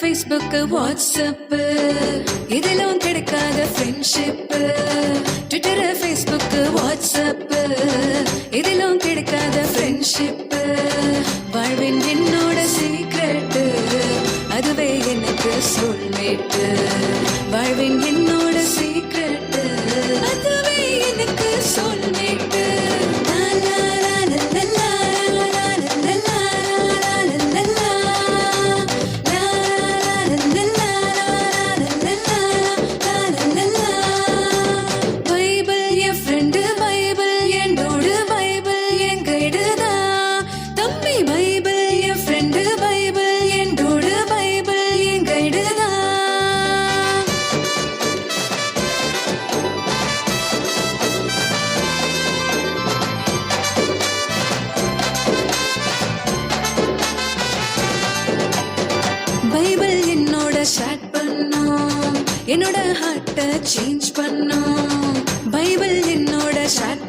Facebook WhatsApp இதிலும் கிடைக்காத friendship. Twitter Facebook WhatsApp இதிலும் கிடைக்காத ஃப்ரெண்ட்ஷிப். வாழ்வின் என்னோட சீக்ரெட் அதுவே எனக்கு சோல்மேட். வாழ்வின் என்னோட சீக்ரெட் அதுவே எனக்கு சோல்மேட். பைபிள் என்னோட ஷேட் பண்ணும், என்னோட ஹார்ட்ட சேஞ்ச் பண்ணும். பைபிள் என்னோட ஷேட்